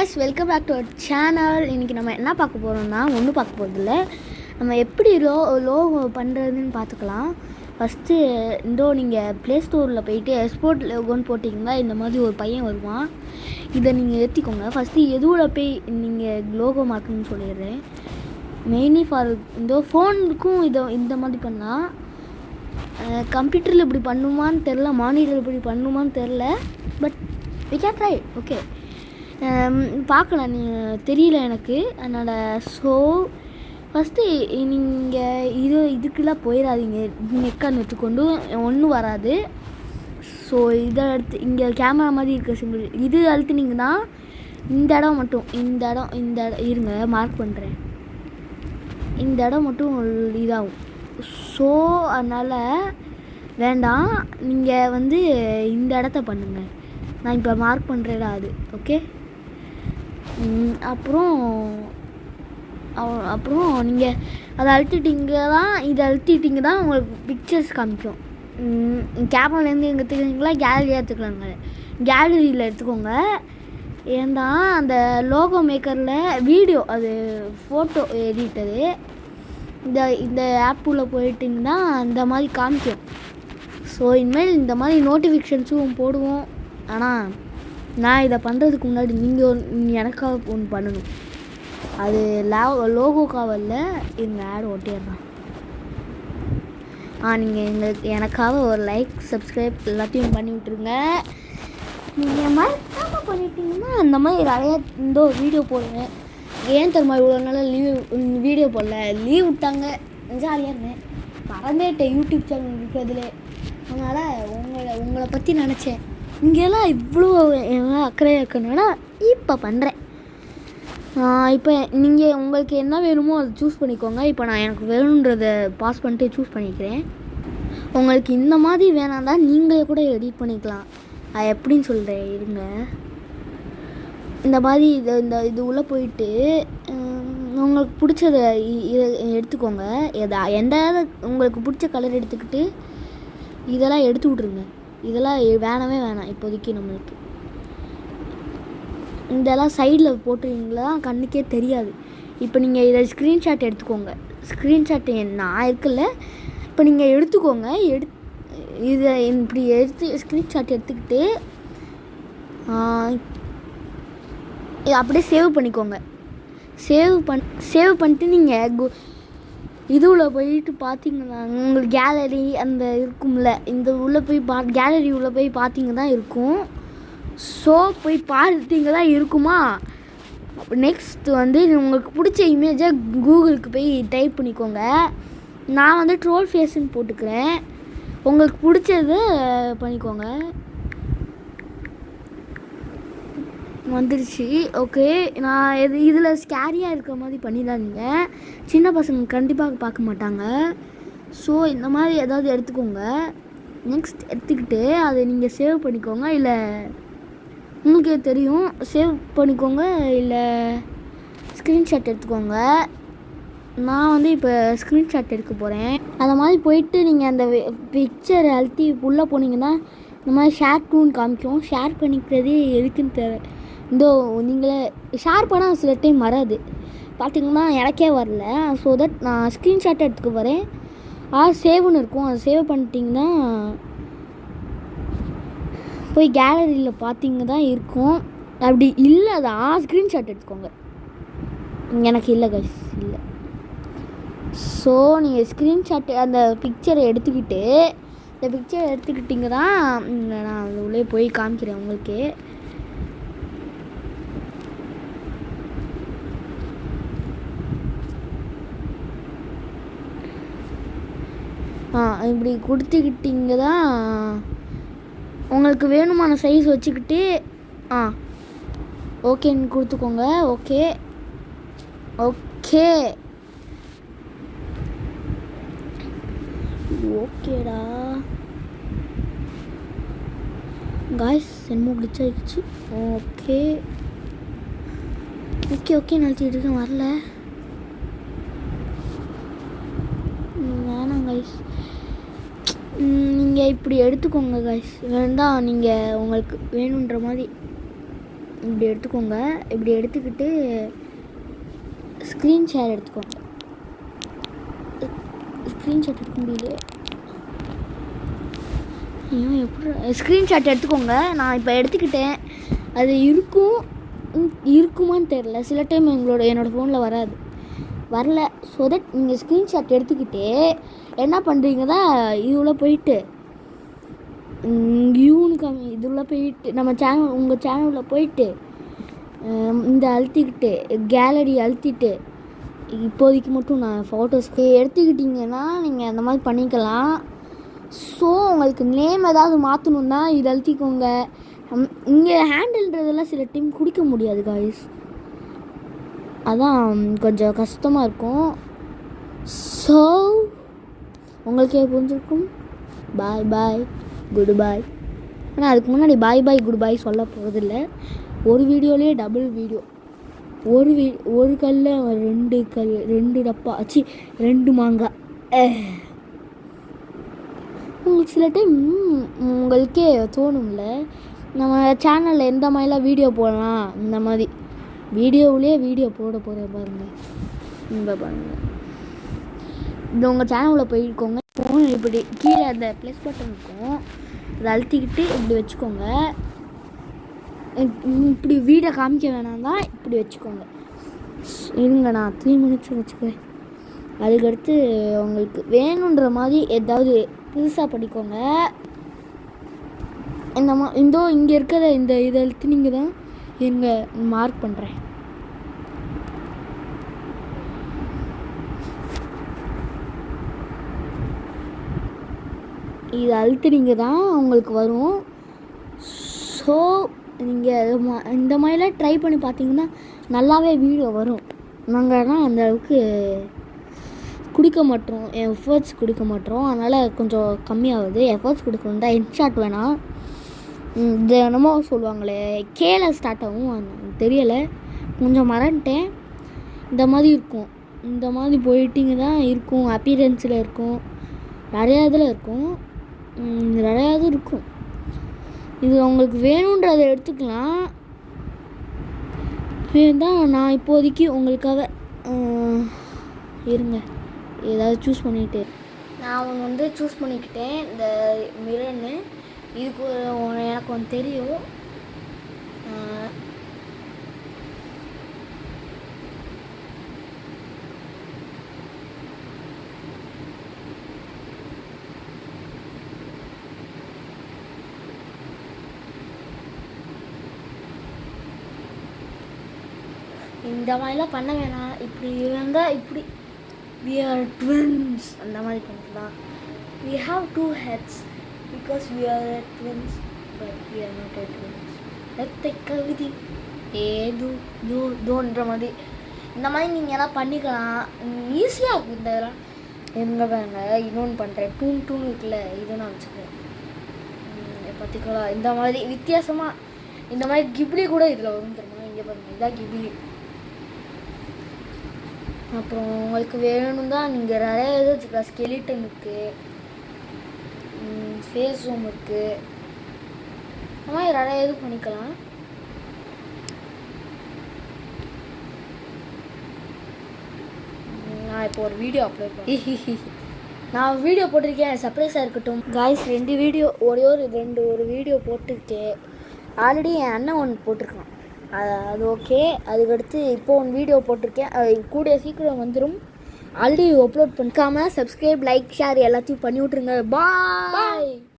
guys, welcome back to our channel. இன்றைக்கி நம்ம என்ன பார்க்க போகிறோம்னா ஒன்றும் பார்க்க போகிறதில்ல. நம்ம எப்படி லோகோ பண்ணுறதுன்னு பார்த்துக்கலாம். ஃபஸ்ட்டு நீங்கள் ப்ளே ஸ்டோரில் போயிட்டு எக்ஸ்போர்ட் லோகோன்னு போட்டிங்கன்னா இந்த மாதிரி ஒரு பையன் வருவான். இதை நீங்கள் ஏற்றிக்கோங்க. ஃபஸ்ட்டு எதுவில் போய் நீங்கள் லோகோ மாற்றணும்னு சொல்லிடுறேன். மெயின்லி ஃபார் ஃபோனுக்கும் இந்த மாதிரி பண்ணால் கம்ப்யூட்டரில் இப்படி பண்ணுமான்னு தெரில, மானிட்டரில் இப்படி பண்ணுமான்னு தெரில. But we can try. Okay, பார்க்கலாம். நீங்கள் தெரியல எனக்கு, அதனால் ஃபஸ்ட்டு நீங்கள் இதுக்கெல்லாம் போயிடாதீங்க. நெக்கான்னு வச்சுக்கொண்டு ஒன்றும் வராது. ஸோ இதை அடுத்து இங்கே கேமரா மாதிரி இருக்க சிம்பிள் இது அழுத்தினீங்கன்னா இந்த இடம் மட்டும் இந்த இடம் இருங்க மார்க் பண்ணுறேன். இந்த இடம் மட்டும் இதாகும். ஸோ அதனால் வேண்டாம், நீங்கள் இந்த இடத்த பண்ணுங்கள். நான் இப்போ மார்க் பண்ணுறேடா அது. ஓகே, அப்புறம் நீங்கள் அதை இதை அழுத்திட்டிங்க தான் உங்களுக்கு பிக்சர்ஸ் காமிக்கும். கேமராலேருந்து எங்கே எடுத்துக்கிறீங்களா, கேலரியாக எடுத்துக்கலாங்க. கேலரியில் எடுத்துக்கோங்க. ஏன்னா அந்த லோகோ மேக்கரில் வீடியோ அது ஃபோட்டோ எடிட்டரு இந்த ஆப்புள்ளே போயிட்டிங்கன்னா இந்த மாதிரி காமிக்கும். ஸோ இனிமேல் இந்த மாதிரி நோட்டிஃபிகேஷன்ஸும் போடுவோம். ஆனால் நான் இதை பண்ணுறதுக்கு முன்னாடி நீங்கள் எனக்காக ஒன்று பண்ணணும். அது லோகோக்காவல்ல எங்கள் ஆட் ஓட்டிடுறான். நீங்கள் எனக்காக ஒரு லைக், சப்ஸ்கிரைப் எல்லாத்தையும் பண்ணி விட்டுருங்க. நீங்கள் மறக்காமல் பண்ணிட்டீங்கன்னா அந்த மாதிரி நிறையா வீடியோ போடுவேன். ஏன் தெரியுமா இவ்வளோ நாளாக வீடியோ போடல, லீவ் விட்டாங்க, ஜாலியாக இருந்தேன், மறந்துட்டேன் யூடியூப் சேனல் இருக்கிறதுலே. அதனால் உங்களை பற்றி நினச்சேன். இங்கெல்லாம் இவ்வளோ அக்கறையாக இருக்கணும்னா இப்போ பண்ணுறேன். இப்போ நீங்கள் உங்களுக்கு என்ன வேணுமோ அதை சூஸ் பண்ணிக்கோங்க. இப்போ நான் எனக்கு வேணுன்றதை பாஸ் பண்ணிட்டு சூஸ் பண்ணிக்கிறேன். உங்களுக்கு இந்த மாதிரி வேணாம்தான் நீங்களே கூட எடிட் பண்ணிக்கலாம். அது எப்படின்னு சொல்கிறேன் இருங்க. இந்த மாதிரி இது உள்ளே போயிட்டு உங்களுக்கு பிடிச்சதை எடுத்துக்கோங்க. எந்த உங்களுக்கு பிடிச்ச கலர் எடுத்துக்கிட்டு இதெல்லாம் எடுத்து விட்ருங்க. இதெல்லாம் வேணாம் இப்போதைக்கு. நம்மளுக்கு இதெல்லாம் சைடில் போட்டுருவீங்களா கண்ணுக்கே தெரியாது. இப்போ நீங்கள் இதை ஸ்க்ரீன்ஷாட் எடுத்துக்கோங்க. ஸ்க்ரீன்ஷாட் நான் இருக்குல்ல, இப்போ நீங்கள் எடுத்துக்கோங்க. இதை இப்படி ஸ்க்ரீன்ஷாட் எடுத்துக்கிட்டு அப்படியே சேவ் பண்ணிக்கோங்க. சேவ் பண்ணிட்டு நீங்கள் இதுவில் போயிட்டு பார்த்தீங்கன்னா உங்களுக்கு கேலரி அந்த இருக்கும்ல, இந்த உள்ளே போய் கேலரி உள்ளே போய் பார்த்தீங்க தான் இருக்கும். ஸோ போய் பார்த்தீங்க தான் இருக்குமா. நெக்ஸ்ட் உங்களுக்கு பிடிச்ச இமேஜை கூகுளுக்கு போய் டைப் பண்ணிக்கோங்க. நான் ட்ரோல் ஃபேஸ்ன்னு போட்டுக்கிறேன். உங்களுக்கு பிடிச்சதை பண்ணிக்கோங்க. வந்துருச்சு. ஓகே, நான் இதில் ஸ்கேரியாக இருக்கிற மாதிரி பண்ணிடாதீங்க. சின்ன பசங்க கண்டிப்பாக பார்க்க மாட்டாங்க. ஸோ இந்த மாதிரி ஏதாவது எடுத்துக்கோங்க. நெக்ஸ்ட் எடுத்துக்கிட்டு அதை நீங்கள் சேவ் பண்ணிக்கோங்க. இல்லை உங்களுக்கே தெரியும், சேவ் பண்ணிக்கோங்க. இல்லை ஸ்க்ரீன்ஷாட் எடுத்துக்கோங்க. நான் இப்போ ஸ்க்ரீன்ஷாட் எடுக்க போகிறேன். அந்த மாதிரி போயிட்டு நீங்கள் அந்த பிக்சரை அழுத்தி உள்ளே போனீங்கன்னா இந்த மாதிரி ஷேர் டூன்னு காமிக்கும். ஷேர் பண்ணிக்கிறது எதுக்குன்னு நீங்களே ஷேர் பண்ணால் சில டைம் வராது. பார்த்திங்கன்னா எனக்கே வரல. ஸோ தட் நான் ஸ்க்ரீன்ஷாட் எடுத்துக்க போகிறேன். சேவ்னு இருக்கும், அதை சேவ் பண்ணிட்டிங்கன்னா போய் கேலரியில் பார்த்திங்க தான் இருக்கும். அப்படி இல்லை தான் ஸ்க்ரீன்ஷாட் எடுத்துக்கோங்க. எனக்கு இல்லை கைஸ், இல்லை. ஸோ நீங்கள் ஸ்க்ரீன்ஷாட் அந்த பிக்சரை எடுத்துக்கிட்டிங்க தான் நான் அது உள்ளே போய் காமிக்கிறேன் உங்களுக்கு. இப்படி கொடுத்துக்கிட்டிங்க தான் உங்களுக்கு வேணுமான சைஸ் வச்சுக்கிட்டு ஓகேன்னு கொடுத்துக்கோங்க. ஓகேடா காய்ஸ், என்னமோ கிளிச் ஆகிடுச்சு. ஓகே நினச்சிக்கிட்டு இருக்கேன், வரல. வேணாம் காய்ஸ், நீங்கள் இப்படி எடுத்துக்கோங்க காய்ஸ். வேண்டாம், நீங்கள் உங்களுக்கு வேணுன்ற மாதிரி இப்படி எடுத்துக்கோங்க. இப்படி எடுத்துக்கிட்டு ஸ்க்ரீன் ஷேர் எடுத்துக்கோங்க. ஸ்க்ரீன்ஷாட் எடுக்க முடியல. ஐயோ எப்படி ஸ்க்ரீன்ஷாட் எடுத்துக்கோங்க. நான் இப்போ எடுத்துக்கிட்டேன். அது இருக்குமான்னு தெரில. சில டைம் என்னோடய ஃபோனில் வரல. ஸோ தட் நீங்கள் ஸ்க்ரீன்ஷாட் எடுத்துக்கிட்டு என்ன பண்ணுறீங்கன்னா இதுள்ள போயிட்டு இதுள்ள போயிட்டு உங்கள் சேனலில் போயிட்டு இந்த அழுத்திக்கிட்டு கேலரி அழுத்திட்டு இப்போதைக்கு மட்டும் நான் ஃபோட்டோஸ்க்கு எடுத்துக்கிட்டிங்கன்னா நீங்கள் அந்த மாதிரி பண்ணிக்கலாம். ஸோ உங்களுக்கு நேம் ஏதாவது மாற்றணுன்னா இது அழுத்திக்கோங்க. இங்கே ஹேண்டில்ன்றதெல்லாம் சில டைம் குடிக்க முடியாது காய்ஸ். அதான் கொஞ்சம் கஷ்டமாக இருக்கும். ஸோ உங்களுக்கே புரிஞ்சிருக்கும். பாய் குட் பாய். ஆனால் அதுக்கு முன்னாடி பாய் குட் பாய் சொல்ல போகிறதில்ல. ஒரு வீடியோலேயே டபுள் வீடியோ. ஒரு கல்லில் 2 டப்பா ஆச்சு, 2 மாங்காய். உங்களுக்கு சில டைம் உங்களுக்கே தோணும்ல, நம்ம சேனலில் எந்த மாதிரிலாம் வீடியோ போடலாம். இந்த மாதிரி வீடியோ போட போகிறேன் பாருங்கள். இந்த உங்கள் சேனலில் போயிருக்கோங்க. ஃபோன் இப்படி கீழே அந்த ப்ளஸ் பட்டன் இருக்கும், அதை அழுத்திக்கிட்டு இப்படி வச்சுக்கோங்க. இப்படி வீடியோ காமிக்க வேணாம் தான், இப்படி வச்சுக்கோங்க. இருங்க நான் 3 மினிட்ஸ் வச்சுக்குவேன். அதுக்கடுத்து உங்களுக்கு வேணுன்ற மாதிரி ஏதாவது புதுசாக படிக்கோங்க. இங்கே இருக்கிற இதை எழுத்து நீங்கள் தான் இங்கே மார்க் பண்ணுறேன். இது அழுத்துனீங்க தான் உங்களுக்கு வரும். ஸோ நீங்கள் இந்த மாதிரிலாம் ட்ரை பண்ணி பார்த்தீங்கன்னா நல்லாவே வீடியோ வரும். நாங்கள்லாம் அந்த அளவுக்கு எஃபர்ட்ஸ் கொடுக்க மாட்டோம். அதனால் கொஞ்சம் கம்மியாகுது. எஃபர்ட்ஸ் கொடுக்கணும் தான். ஹெட்ஷாட் வேணாம். இது என்னமோ சொல்லுவாங்களே கேல ஸ்டார்ட் ஆகும், தெரியலை, கொஞ்சம் மறந்துட்டேன். இந்த மாதிரி இருக்கும். இந்த மாதிரி போயிட்டிங்க தான் இருக்கும். அப்பியரன்ஸில் இருக்கும், நிறையா இதில் இருக்கும், நிறையா இது இருக்கும். இது உங்களுக்கு வேணுன்றதை எடுத்துக்கலாம். தான் நான் இப்போதைக்கு உங்களுக்காக இருங்க ஏதாவது சூஸ் பண்ணிவிட்டு நான் ஒன்று சூஸ் பண்ணிக்கிட்டேன். இந்த மிரர்னு இதுக்கு எனக்கு ஒன்று தெரியும். இந்த மாதிரிலாம் பண்ண வேணாம். இப்படி இருந்தால் இப்படி we are twins அந்த மாதிரி பண்ணிக்கலாம். we have 2 heads because we are twins but we are not twins. ரத்த கவிதை ஏதோன்ற மாதிரி இந்த மாதிரி நீங்கள் எல்லாம் பண்ணிக்கலாம். ஈஸியாக இருக்கும். இந்த இதெல்லாம் எங்கே பாருங்க இன்னொன்று பண்ணுறேன். டூன் இருக்குல்ல, இதை நான் வச்சுக்கிறேன். பார்த்திக்கலாம் இந்த மாதிரி வித்தியாசமாக இந்த மாதிரி கிப்லி கூட இதில் வரும் தெரியுமா? இங்கே பாருங்கள், இதான் கிப்லி. அப்புறம் உங்களுக்கு வேணும் தான் நீங்கள் நிறைய இது வச்சுக்கலாம். ஸ்கெலிட்டன் இருக்குது, ஃபேஸ் ரூம் இருக்குது, அந்த மாதிரி நிறைய இது பண்ணிக்கலாம். நான் இப்போ ஒரு வீடியோ அப்லோட் பண்ணேன். நான் வீடியோ போட்டிருக்கேன், சர்ப்ரைஸாக இருக்கட்டும் காய்ஸ். 2 வீடியோ ஒரு வீடியோ போட்டிருக்கேன். ஆல்ரெடி என் அண்ணன் ஒன்று போட்டிருக்கான், அது ஓகே. அதுக்கடுத்து இப்போ ஒன்று வீடியோ போட்டிருக்கேன், கூடிய சீக்கிரம் வந்துடும். ஆல்ரெடி அப்லோட் பண்ணிக்காமல் சப்ஸ்கிரைப், லைக், ஷேர் எல்லாத்தையும் பண்ணி விட்ருங்க. பாய்.